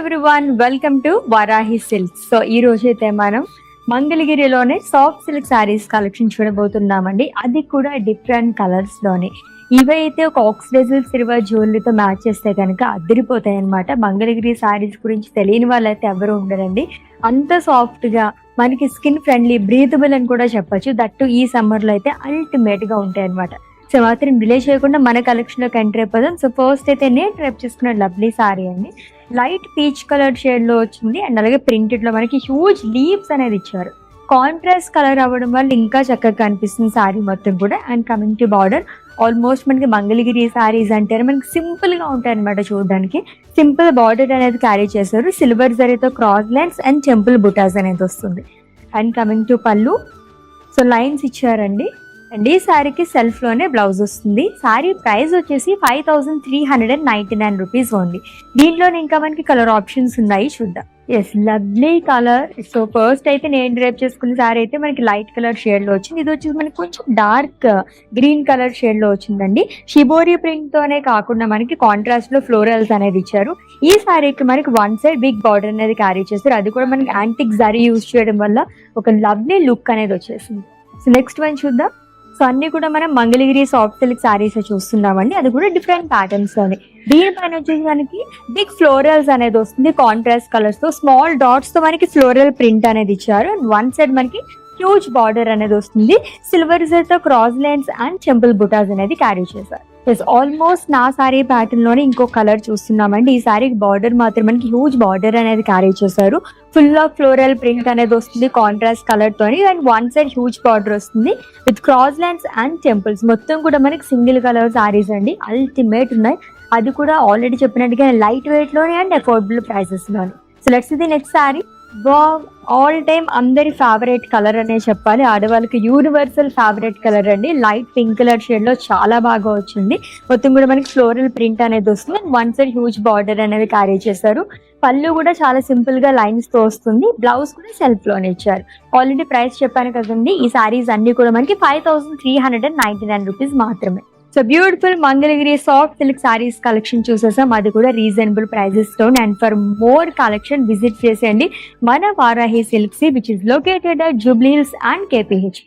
Everyone, welcome to Varahi silks. So ఈ రోజు అయితే మనం మంగళగిరిలోనే సాఫ్ట్ సిల్క్ శారీస్ కలెక్షన్ చూడబోతున్నామండి. అది కూడా డిఫరెంట్ కలర్స్ లోనే. ఇవైతే ఒక ఆక్సిడైజల్ సిల్వర్ జ్యువెలరీతో మ్యాచ్ చేస్తే కనుక అదిరిపోతాయి అనమాట. మంగళగిరి శారీస్ గురించి తెలియని వాళ్ళైతే ఎవరు ఉండరండి. అంత సాఫ్ట్ గా మనకి స్కిన్ ఫ్రెండ్లీ, బ్రీతబుల్ అని కూడా చెప్పొచ్చు. దట్టు ఈ సమ్మర్ లో అయితే అల్టిమేట్ గా ఉంటాయి అనమాట. సో మాత్రం డిలే చేయకుండా మన కలెక్షన్ లోకి ఎంటర్ అయిపోదాం. సో ఫస్ట్ అయితే నేను ట్రైప్ చేసుకున్న లవ్లీ సారీ అండి. లైట్ పీచ్ కలర్ షేడ్ లో వచ్చింది అండ్ అలాగే ప్రింటెడ్ లో మనకి హ్యూజ్ లీవ్స్ అనేది ఇచ్చారు. కాంట్రాస్ట్ కలర్ అవ్వడం వల్ల ఇంకా చక్కగా కనిపిస్తుంది సారీ మొత్తం కూడా. And coming to border, almost మనకి మంగళగిరి సారీస్ అంటే మనకి సింపుల్ గా ఉంటాయి అనమాట. చూడడానికి సింపుల్ బార్డర్ అనేది క్యారీ చేశారు. సిల్వర్ జరీతో క్రాస్ లైన్స్ అండ్ టెంపుల్ బుటాస్ అనేది వస్తుంది. అండ్ కమింగ్ టు పళ్ళు, సో లైన్స్ ఇచ్చారండి. అండ్ ఈ శారీకి సెల్ఫ్ లోనే బ్లౌజ్ వస్తుంది. శారీ ప్రైస్ వచ్చేసి 5399 రూపీస్ ఉంది. దీంట్లోనే ఇంకా మనకి కలర్ ఆప్షన్స్ ఉన్నాయి, చూద్దాం. Yes, lovely colour. So first అయితే నేను డ్రైప్ చేసుకున్న శారీ అయితే మనకి లైట్ కలర్ షేడ్ లో వచ్చింది. ఇది వచ్చేసి మనకి కొంచెం డార్క్ గ్రీన్ కలర్ షేడ్ లో వచ్చిందండి. షిబోరి ప్రింట్ తోనే కాకుండా మనకి కాంట్రాస్ట్ లో ఫ్లోరల్స్ అనేది ఇచ్చారు. ఈ శారీకి మనకి వన్ సైడ్ బిగ్ బార్డర్ అనేది క్యారీ చేస్తారు. అది కూడా మనకి యాంటిక్ జరీ యూజ్ చేయడం వల్ల ఒక లవ్లీ లుక్ అనేది వచ్చేసింది. సో నెక్స్ట్ వన్ చూద్దాం. సో అన్ని కూడా మనం మంగళగిరి సాఫ్ట్ సిల్క్ శారీస్ చూస్తున్నామండి. అది కూడా డిఫరెంట్ ప్యాటర్న్స్ లోనే. దీనిపైన వచ్చేసి మనకి బిగ్ ఫ్లోరల్స్ అనేది వస్తుంది. కాంట్రాస్ట్ కలర్స్ తో స్మాల్ డాట్స్ తో మనకి ఫ్లోరల్ ప్రింట్ అనేది ఇచ్చారు. అండ్ వన్ సైడ్ మనకి హ్యూజ్ బార్డర్ అనేది వస్తుంది. సిల్వర్ తో క్రాస్ లైన్స్ అండ్ టెంపుల్ బుటాస్ అనేది క్యారీ చేశారు. ఆల్మోస్ట్ నా సారీ ప్యాటర్న్ లోనే ఇంకో కలర్ చూస్తున్నామండి. ఈ సారీకి బార్డర్ మాత్రం మనకి హ్యూజ్ బార్డర్ అనేది క్యారీ చేశారు. ఫుల్ ఆఫ్ ఫ్లోరల్ ప్రింట్ అనేది వస్తుంది కాంట్రాస్ట్ కలర్ తోని. And one side huge border వస్తుంది with cross lines and temples. మొత్తం కూడా మనకి సింగిల్ కలర్ సారీస్ అండి, అల్టిమేట్ ఉన్నాయి. అది కూడా ఆల్రెడీ చెప్పినట్టుగా లైట్ వెయిట్ లోనే అండ్ అఫోర్డబుల్ ప్రైసెస్ లోనే. So let's the next sorry. All time అందరి ఫేవరెట్ కలర్ అనే చెప్పాలి. ఆడవాళ్ళకి యూనివర్సల్ ఫేవరెట్ కలర్ అండి. లైట్ పింక్ కలర్ షేడ్ లో చాలా బాగా వచ్చింది. మొత్తం కూడా మనకి ఫ్లోరల్ ప్రింట్ అనేది వస్తుంది. వన్ సైడ్ హ్యూజ్ బార్డర్ అనేది క్యారీ చేశారు. పళ్ళు కూడా చాలా సింపుల్ గా లైన్స్ తో వస్తుంది. బ్లౌజ్ కూడా సెల్ఫ్ లోనే ఇచ్చారు. ఆల్రెడీ ప్రైస్ చెప్పాను కదండి. ఈ సారీస్ అన్ని కూడా మనకి 5399 రూపీస్ మాత్రమే. So beautiful Mangalagiri soft silk sarees collection చూసేసాం. అది కూడా రీజనబుల్ ప్రైజెస్ తో. And for more collection visit చేసేయండి మన Varahi silks, which is located at Jubilee Hills and KPH.